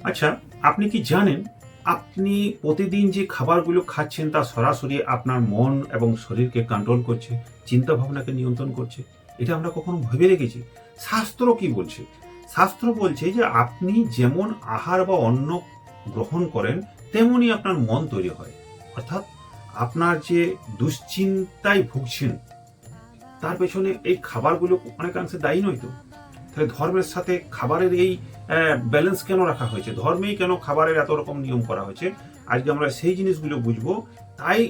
আচ্ছা, আপনি কি জানেন আপনি প্রতিদিন যে খাবারগুলো খাচ্ছেন তা সরাসরি আপনার মন এবং শরীরকে কন্ট্রোল করছে, চিন্তা ভাবনাকে নিয়ন্ত্রণ করছে? এটা আমরা কখনো ভেবে রেখেছি? শাস্ত্র কি বলছে? শাস্ত্র বলছে যে আপনি যেমন আহার বা অন্ন গ্রহণ করেন তেমনি আপনার মন তৈরি হয়। অর্থাৎ আপনার যে দুশ্চিন্তায় ভুগছেন তার পেছনে এই খাবারগুলো অনেকাংশে দায়ী নয় তো? তাহলে ধর্মের সাথে খাবারের এই ব্যালেন্স কেন রাখা হয়েছে? ধর্মেই কেন খাবারের এত রকম নিয়ম করা হয়েছে? আজকে আমরা সেই জিনিসগুলো বুঝবো। তাই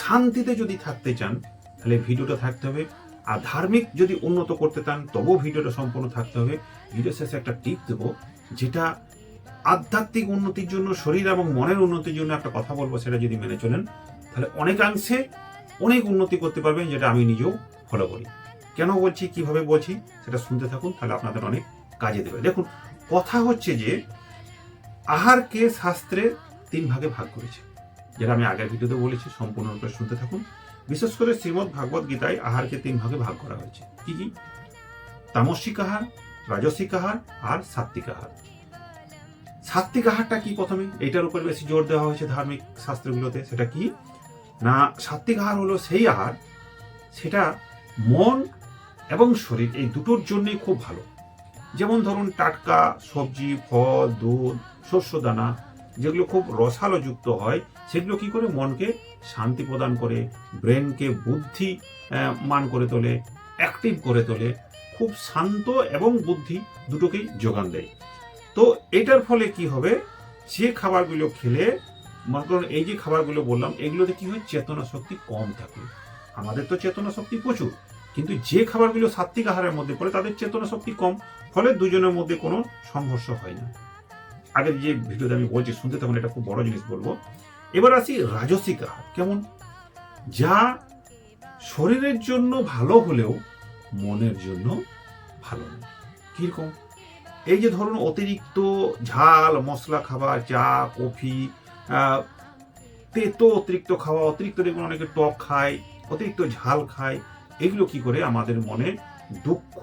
শান্তিতে যদি থাকতে চান তাহলে ভিডিওটা থাকতে হবে। আর ধার্মিক যদি উন্নত করতে চান তবুও ভিডিওটা সম্পূর্ণ থাকতে হবে। ভিডিও শেষে একটা টিপ দেবো, যেটা আধ্যাত্মিক উন্নতির জন্য, শরীর এবং মনের উন্নতির জন্য একটা কথা বলবো, সেটা যদি মেনে চলেন তাহলে অনেকাংশে অনেক উন্নতি করতে পারবেন, যেটা আমি নিজেও ফলো করি। কেন বলছি, কিভাবে বলছি, সেটা শুনতে থাকুন, তাহলে আপনাদের অনেক কাজে দেবে। দেখুন, কথা হচ্ছে যে আহারকে শাস্ত্রে 3 ভাগে ভাগ করেছে, যেটা আমি আগের ভিডিওতে বলেছি। সম্পূর্ণরূপে শুনতে থাকুন। বিশেষ করে শ্রীমদ্ ভাগবত গীতায় আহারকে 3 ভাগে ভাগ করা হয়েছে। কি কি? তামসিক আহার, রাজসিক আহার আর সাত্বিক আহার। সাত্বিক আহারটা কি? প্রথমে এইটার উপর বেশি জোর দেওয়া হয়েছে ধার্মিক শাস্ত্রগুলোতে। সেটা কি না, সাত্বিক আহার হলো সেই আহার সেটা মন এবং শরীর এই দুটোর জন্যই খুব ভালো। যেমন ধরুন, টাটকা সবজি, ফল, দুধ, শস্য দানা, যেগুলো খুব রসালো যুক্ত হয়, সেগুলো কি করে মনকে শান্তি প্রদান করে, ব্রেনকে বুদ্ধি মান করে তোলে, অ্যাক্টিভ করে তোলে, খুব শান্ত এবং বুদ্ধি দুটোকেই যোগান দেয়। তো এটার ফলে কি হবে, যে খাবারগুলো খেলে, মনে করুন এই যে খাবারগুলো বললাম, এগুলোতে কি হয়, চেতনা শক্তি কম থাকে। আমাদের তো চেতনা শক্তি প্রচুর, কিন্তু যে খাবারগুলো সাত্বিক আহারের মধ্যে পড়ে তাদের চেতনা শক্তি কম, ফলে দুজনের মধ্যে কোনো সংঘর্ষ হয় না। আগের যে ভিডিওতে আমি বলছি, শুনতে তখন এটা খুব বড় জিনিস বলবো। এবার আসি রাজসিক আহার। কেমন? যা শরীরের জন্য ভালো হলেও মনের জন্য ভালো নয়। কিরকম? এই যে ধরুন, অতিরিক্ত ঝাল মশলা খাবার, চা, কফি, তেতো অতিরিক্ত খাওয়া, অতিরিক্ত দেখুন অনেকে টক খায়, অতিরিক্ত ঝাল খায়। এগুলো কি করে আমাদের মনে দুঃখ,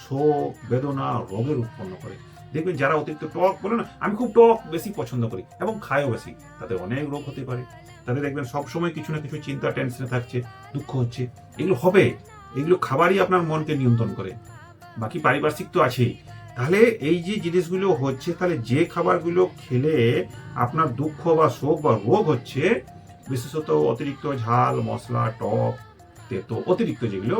শোক, বেদনা, রোগের উৎপন্ন করে। দেখবেন যারা অতিরিক্ত টক বলে না, আমি খুব টক বেশি পছন্দ করি এবং খায়ও বেশি, তাদের অনেক রোগ হতে পারে। তাদের দেখবেন সবসময় কিছু না কিছু চিন্তা, টেনশনে থাকছে, দুঃখ হচ্ছে। এগুলো হবে, এগুলো খাবারই আপনার মনকে নিয়ন্ত্রণ করে। বাকি পারিপার্শ্বিক তো আছেই। তাহলে এই যে জিনিসগুলো হচ্ছে, তাহলে যে খাবারগুলো খেলে আপনার দুঃখ বা শোক বা রোগ হচ্ছে, বিশেষত অতিরিক্ত ঝাল, মশলা, টক, তেতো অতিরিক্ত যেগুলো,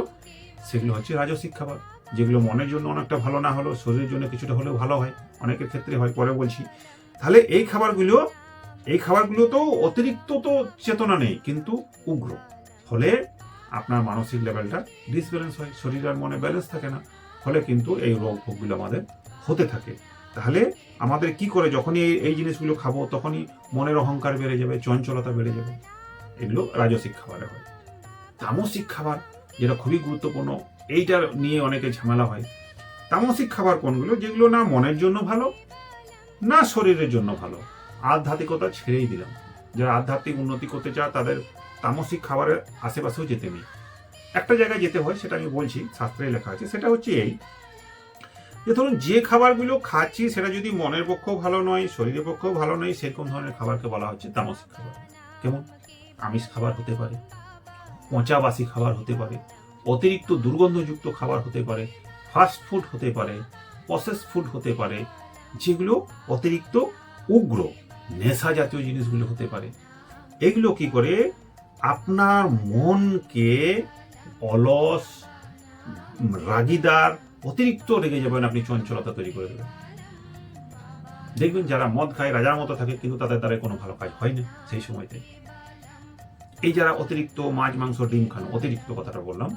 সেগুলো হচ্ছে রাজসিক খাবার। যেগুলো মনের জন্য অনেকটা ভালো না হলেও শরীরের জন্য কিছুটা হলেও ভালো হয়, অনেকের ক্ষেত্রে হয়, পরে বলছি। তাহলে এই খাবারগুলো তো অতিরিক্ত তো চেতনা নেই, কিন্তু উগ্র। ফলে আপনার মানসিক লেভেলটা ডিসব্যালেন্স হয়, শরীর আর মনে ব্যালেন্স থাকে না। ফলে কিন্তু এই রোগ ভোগগুলো আমাদের হতে থাকে। তাহলে আমাদের কি করে, যখনই এই জিনিসগুলো খাবো তখনই মনের অহংকার বেড়ে যাবে, চঞ্চলতা বেড়ে যাবে। এগুলো রাজসিক খাবারে হয়। তামসিক খাবার, যেটা খুবই গুরুত্বপূর্ণ, এইটার নিয়ে অনেকে ঝামেলা হয়। তামসিক খাবার কোনগুলো? যেগুলো না মনের জন্য ভালো, না শরীরের জন্য ভালো। আধ্যাত্মিকতা ছেড়েই দিলাম। যারা আধ্যাত্মিক উন্নতি করতে চায় তাদের তামসিক খাবারের আশেপাশেও যেতে নেই। একটা জায়গায় যেতে হয়, সেটা আমি বলছি, শাস্ত্রে লেখা আছে। সেটা হচ্ছে এই যে ধরুন, যে খাবারগুলো খাচ্ছি সেটা যদি মনের পক্ষেও ভালো নয়, শরীরের পক্ষেও ভালো নয়, সেরকম ধরনের খাবারকে বলা হচ্ছে তামসিক খাবার। কেমন? আমিষ খাবার হতে পারে, পচা বাসি খাবার হতে পারে, অতিরিক্ত দুর্গন্ধযুক্ত খাবার হতে পারে, ফাস্ট ফুড হতে পারে, প্রসেস ফুড হতে পারে, যেগুলো অতিরিক্ত উগ্র, নেশা জাতীয় জিনিসগুলো হতে পারে। এগুলো কি করে আপনার মনকে অলস, রাগিদার, অতিরিক্ত রেগে যাবেন আপনি, চঞ্চলতা তৈরি করে দেবেন। দেখবেন যারা মদ খায় রাজার মতো থাকে, কিন্তু তাদের দ্বারা কোনো ভালো কাজ হয় না সেই সময়তে। এই যারা অতিরিক্ত মাছ, মাংস, ডিম খান, অতিরিক্ত কথাটা বললাম,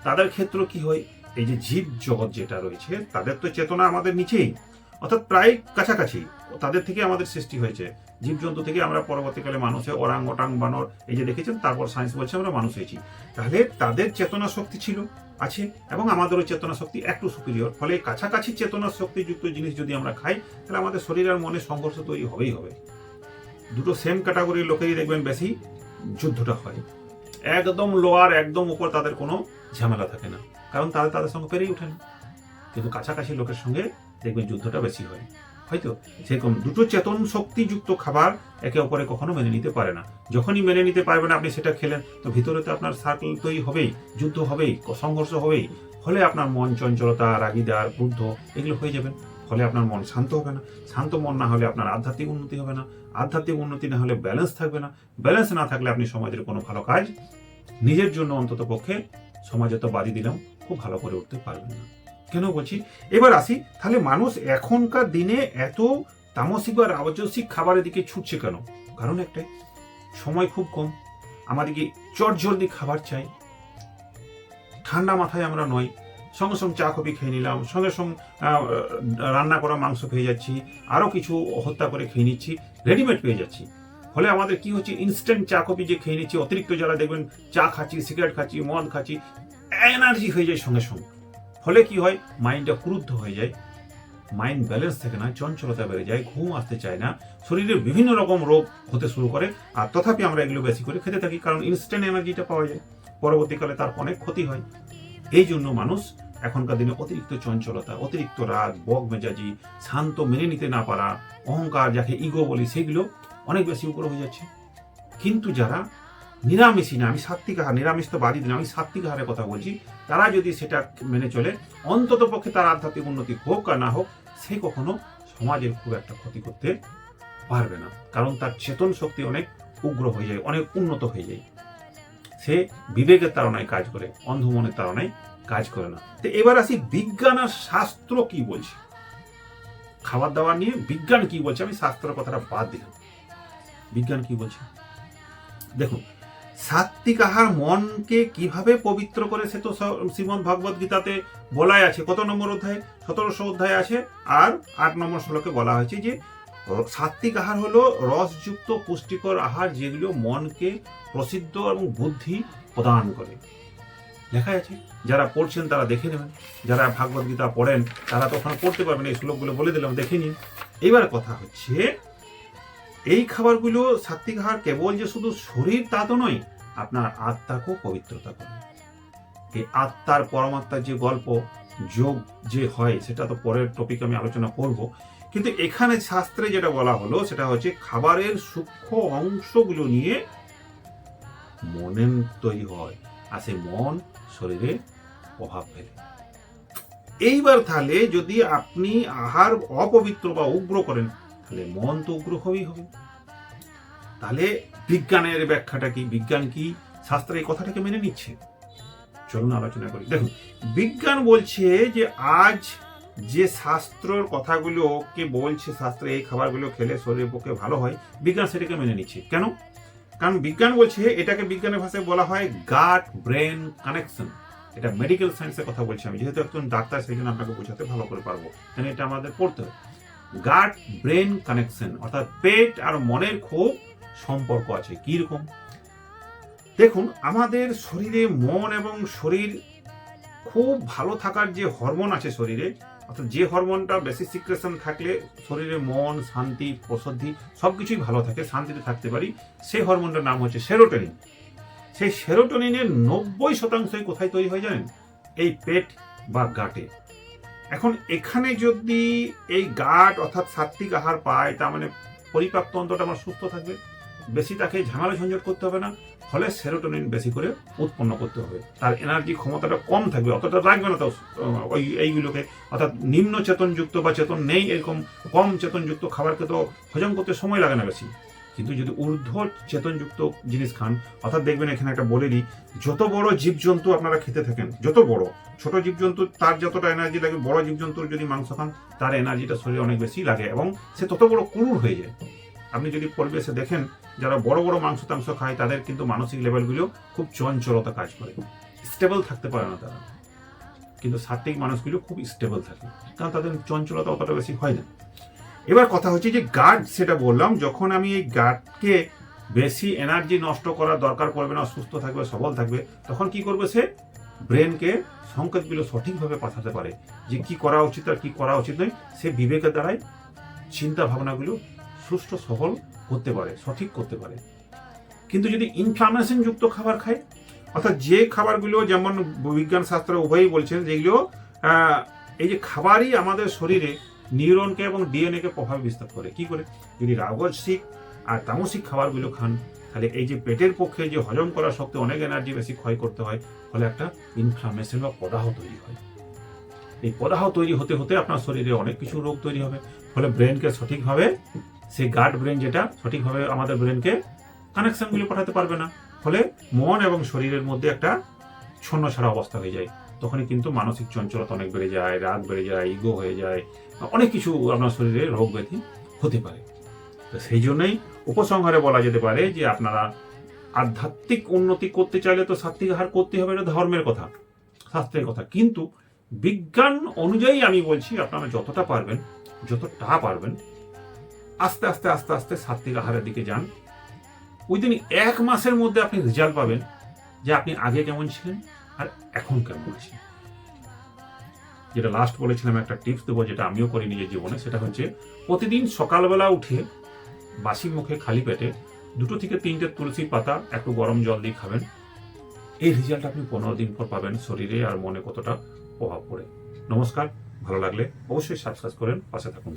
তাদের ক্ষেত্রে কি হয়, এই যে জীব জগৎ যেটা রয়েছে, তাদের তো চেতনা আমাদের নিচেই, অর্থাৎ প্রায় কাছাকাছি। তাদের থেকে আমাদের সৃষ্টি হয়েছে। জীবজন্তু থেকে আমরা পরবর্তীকালে মানুষে, ওরাং ওটাং বানর, এই যে দেখেছেন, তারপর সায়েন্স বলছে আমরা মানুষ হয়েছি। তাহলে তাদের চেতনা শক্তি ছিল, আছে, এবং আমাদেরও চেতনা শক্তি একটু সুপিরিয়র। ফলে কাছাকাছি চেতনা শক্তিযুক্ত জিনিস যদি আমরা খাই, তাহলে আমাদের শরীর আর মনে সংঘর্ষ তৈরি হবেই হবে। দুটো সেম ক্যাটাগরির লোকেরই দেখবেন বেশি যুদ্ধটা হয়। একদম লোয়ার, একদম উপর, তাদের কোনো ঝামেলা থাকে না, কারণ তাদের সঙ্গে পেরেই ওঠে না। কিন্তু কাছাকাছি লোকের সঙ্গে দেখবেন যুদ্ধটা বেশি হয়। হয়তো সেরকম দুটো চেতন শক্তিযুক্ত খাবার একে অপরে কখনো মেনে নিতে পারে না। যখনই মেনে নিতে পারবে না আপনি সেটা খেলেন, তো ভিতরে তো আপনার সার্কেল তৈরি হবেই, যুদ্ধ হবেই, সংঘর্ষ হবেই। ফলে আপনার মন চঞ্চলতা, রাগিদার, ক্রুদ্ধ এগুলো হয়ে যাবেন। ফলে আপনার মন শান্ত হবে না। শান্ত মন না হলে আপনার আধ্যাত্মিক উন্নতি হবে না। আধ্যাত্মিক উন্নতি না হলে ব্যালেন্স থাকবে না। ব্যালেন্স না থাকলে আপনি সমাজের কোনো ভালো কাজ নিজের জন্য অন্তত পক্ষে, সমাজে তো বাদই দিলাম, খুব ভালো করে উঠতে পারবেন না। কেন বলছি, এবার আসি তাহলে মানুষ এখনকার দিনে এত তামসিক বা রাজসিক খাবারের দিকে ছুটছে কেন? কারণ একটাই, সময় খুব কম, আমাদেরকে চটজলদি খাবার চাই, ঠান্ডা মাথায় আমরা নই, সঙ্গে সঙ্গে চা কফি খেয়ে নিলাম, সঙ্গে সঙ্গে রান্না করা মাংস খেয়ে যাচ্ছি, আরও কিছু হত্যা করে খেয়ে নিচ্ছি, রেডিমেড পেয়ে যাচ্ছি। ফলে আমাদের কি হচ্ছে, ইনস্ট্যান্ট চা কফি যে খেয়ে নিচ্ছি, অতিরিক্ত যারা দেখবেন চা খাচ্ছি, সিগারেট খাচ্ছি, মদ খাচ্ছি, এনার্জি হয়ে যায় সঙ্গে সঙ্গে। ফলে কি হয়, মাইন্ডটা ক্রুদ্ধ হয়ে যায়, মাইন্ড ব্যালেন্স থাকে না, চঞ্চলতা বেড়ে যায়, ঘুম আসতে চায় না, শরীরে বিভিন্ন রকম রোগ হতে শুরু করে। আর তথাপি আমরা এগুলো বেশি করে খেতে থাকি, কারণ ইনস্ট্যান্ট এনার্জিটা পাওয়া যায়, পরবর্তীকালে তার অনেক ক্ষতি হয়। এই জন্য মানুষ এখনকার দিনে অতিরিক্ত চঞ্চলতা, অতিরিক্ত রাগ, বক মেজাজি, শান্ত মেনে নিতে না পারা, অহংকার, যাকে ইগো বলি, সেগুলো অনেক বেশি উপর হয়ে যাচ্ছে। কিন্তু যারা নিরামিষই না, আমি সাত্বিক আহার, নিরামিষ তো বাদই দিন, আমি সাত্বিক আহারের কথা বলছি, তারা যদি সেটা মেনে চলে, অন্তত পক্ষে তার আধ্যাত্মিক উন্নতি হোক আর না হোক, সে কখনো সমাজের খুব একটা ক্ষতি করতে পারবে না। কারণ তার চেতন শক্তি অনেক উগ্র হয়ে যায়, অনেক উন্নত হয়ে যায়। সে বিবেকের তাড়নায় কাজ করে, অন্ধমনের তাড়নায় কাজ করে না। তো এবার আসি বিজ্ঞান আর শাস্ত্র কি বলছে খাবার দাবার নিয়ে। বিজ্ঞান কি বলছে, আমি শাস্ত্রের কথাটা বাদ দিলাম, বিজ্ঞান কি বলছে দেখুন। সাত্বিক আহার মনকে কিভাবে পবিত্র করে, সে তো শ্রীমদ্ ভগবত গীতাতে বলাই আছে। কত নম্বর অধ্যায়? 1700 অধ্যায় আছে, আর 8 নম্বর শ্লোকে বলা হয়েছে যে সাত্বিক আহার হলো রসযুক্ত পুষ্টিকর আহার, যেগুলো মনকে প্রসিদ্ধ এবং বুদ্ধি প্রদান করে। লেখা আছে, যারা পড়ছেন তারা দেখে নেবেন, যারা ভাগবত গীতা পড়েন তারা তো ওখানে পড়তে পারবেন, এই শ্লোকগুলো বলে দিলাম, দেখে নিন। এবার কথা হচ্ছে, এই খাবারগুলো সাত্বিক আহার কেবল যে শুধু শরীর তা তো নয়, আপনার আত্মাকেও পবিত্রতা করে। এই আত্মার পরমাত্মার যে গল্প, যোগ যে হয়, সেটা তো পরের টপিক আমি আলোচনা করব। কিন্তু এখানে শাস্ত্রে যেটা বলা হলো সেটা হচ্ছে খাবারের সূক্ষ্ম অংশগুলো নিয়ে মনের তৈরি হয়, আর সেই মন শরীরে প্রভাব ফেলে। এইবার তাহলে যদি আপনি আহার অপবিত্র বা উগ্র করেন, তাহলে মন তো উগ্র হবেই হবে। তাহলে বিজ্ঞানের ব্যাখ্যাটা কি, বিজ্ঞান কি শাস্ত্রে এই কথাটাকে মেনে নিচ্ছে? চলুন আলোচনা করি। দেখুন, বিজ্ঞান বলছে যে আজ যে শাস্ত্রের কথাগুলোকে বলছে, শাস্ত্রে এই খাবারগুলো খেলে শরীরের পক্ষে ভালো হয়, বিজ্ঞান সেটাকে মেনে নিচ্ছে। কেন? কারণ বিজ্ঞান বলছে, এটাকে বিজ্ঞানের ভাষায় বলা হয় গাট ব্রেন কানেকশন। এটা মেডিকেল সায়েন্সের কথা বলছি আমি, যেহেতু একজন ডাক্তার সেই জন্য আপনাকে বোঝাতে ভালো করে পারবো, কারণ এটা আমাদের পড়তে হয়। গাট ব্রেন কানেকশন, অর্থাৎ পেট আর মনের খুব সম্পর্ক আছে। কি রকম? দেখুন, আমাদের শরীরে মন এবং শরীর খুব ভালো থাকার যে হরমোন আছে শরীরে, অর্থাৎ যে হরমোনটা বেশি সিক্রেশন থাকলে শরীরে মন, শান্তি, প্রসদ্ধি সবকিছুই ভালো থাকে, শান্তিতে থাকতে পারি, সেই হরমোনটার নাম হচ্ছে সেরোটোনিন। সেই সেরোটোনিনের 90% কোথায় তৈরি হয় জানেন? এই পেট বা গাটে। এখন এখানে যদি এই গাট অর্থাৎ সাত্বিক আহার পায়, তার মানে পরিপাক তন্ত্রটা আমার সুস্থ থাকবে, বেশি তাকে ঝামেলা ঝঞ্ঝট করতে হবে না, ফলে সেরোটোনিন বেশি করে উৎপন্ন করতে হবে, তার এনার্জি ক্ষমতাটা কম থাকবে, অতটা রাখবে না তো এইগুলোকে। অর্থাৎ নিম্ন চেতনযুক্ত বা চেতন নেই এরকম কম চেতনযুক্ত খাবারকে তো হজম করতে সময় লাগে না বেশি। কিন্তু যদি ঊর্ধ্ব চেতনযুক্ত জিনিস খান, অর্থাৎ দেখবেন এখানে একটা বলে দিই, যত বড় জীবজন্তু আপনারা খেতে থাকেন, যত বড়, ছোট জীবজন্তু তার যতটা এনার্জি লাগে, বড় জীবজন্তুর যদি মাংস খান তার এনার্জিটা শরীরে অনেক বেশি লাগে এবং সে তত বড় ক্রূর হয়ে যায়। আপনি যদি পরিবেশে দেখেন, যারা বড় বড় মাংস টাংস খায় তাদের কিন্তু মানসিক লেভেলগুলো খুব চঞ্চলতা কাজ করে, স্টেবল থাকতে পারে না তারা। কিন্তু সাত্বিক মানুষগুলো খুব স্টেবল থাকে, কারণ তাদের চঞ্চলতা অতটা বেশি হয় না। এবার কথা হচ্ছে যে গাট, সেটা বললাম, যখন আমি এই গাটকে বেশি এনার্জি নষ্ট করার দরকার পড়বে না, সুস্থ থাকবে, সবল থাকবে, তখন কি করবে? সে ব্রেনকে সংকেতগুলো সঠিকভাবে পাঠাতে পারে যে কি করা উচিত আর কি করা উচিত নয়। সে বিবেকের দ্বারাই চিন্তা ভাবনাগুলো সুষ্ঠু সফল করতে পারে, সঠিক করতে পারে। কিন্তু যদি ইনফ্লামেশন যুক্ত খাবার খায়, অর্থাৎ যে খাবারগুলো, যেমন বিজ্ঞান শাস্ত্র উভয়ই বলছেন, যেগুলো এই যে খাবারই আমাদের শরীরে নিউরনকে এবং ডিএনএ কে প্রভাব বিস্তার করে। কি করে? যদি রাজসিক আর তামসিক খাবারগুলো খান, তাহলে এই যে পেটের পক্ষে যে হজম করার শক্তি, অনেক এনার্জি বেশি ক্ষয় করতে হয়, ফলে একটা ইনফ্লামেশন বা প্রদাহ তৈরি হয়। এই প্রদাহ তৈরি হতে হতে আপনার শরীরে অনেক কিছু রোগ তৈরি হবে। ফলে ব্রেনকে সঠিকভাবে, সেই গাট ব্রেন যেটা সঠিকভাবে আমাদের ব্রেনকে কানেকশনগুলি পাঠাতে পারবে না। ফলে মন এবং শরীরের মধ্যে একটা ছন্নছাড়া অবস্থা হয়ে যায়। তখনই কিন্তু মানসিক চঞ্চলতা অনেক বেড়ে যায়, রাগ বেড়ে যায়, ইগো হয়ে যায়, অনেক কিছু আপনার শরীরে রোগ ব্যাধি হতে পারে। তো সেই জন্যই উপসংহারে বলা যেতে পারে যে আপনারা আধ্যাত্মিক উন্নতি করতে চাইলে তো সাত্বিক আহার করতে হবে, এটা ধর্মের কথা, শাস্ত্রের কথা। কিন্তু বিজ্ঞান অনুযায়ী আমি বলছি, আপনারা যতটা পারবেন আস্তে আস্তে আস্তে আস্তে সাত্বিক আহারের দিকে যান। উইদিন 1 মাসের মধ্যে আপনি রেজাল্ট পাবেন যে আপনি আগে কেমন ছিলেন আর এখন কেমন আছেন। যেটা লাস্ট বলেছিলাম, একটা টিপস দেবো, যেটা আমিও করি নিজের জীবনে, সেটা হচ্ছে প্রতিদিন সকালবেলা উঠে বাসি মুখে খালি পেটে 2 থেকে 3টে তুলসী পাতা একটু গরম জল দিয়ে খাবেন। এই রেজাল্ট আপনি 15 দিন পর পাবেন, শরীরে আর মনে কতটা প্রভাব পড়ে। নমস্কার, ভালো লাগলে অবশ্যই সাবস্ক্রাইব করেন, পাশে থাকুন।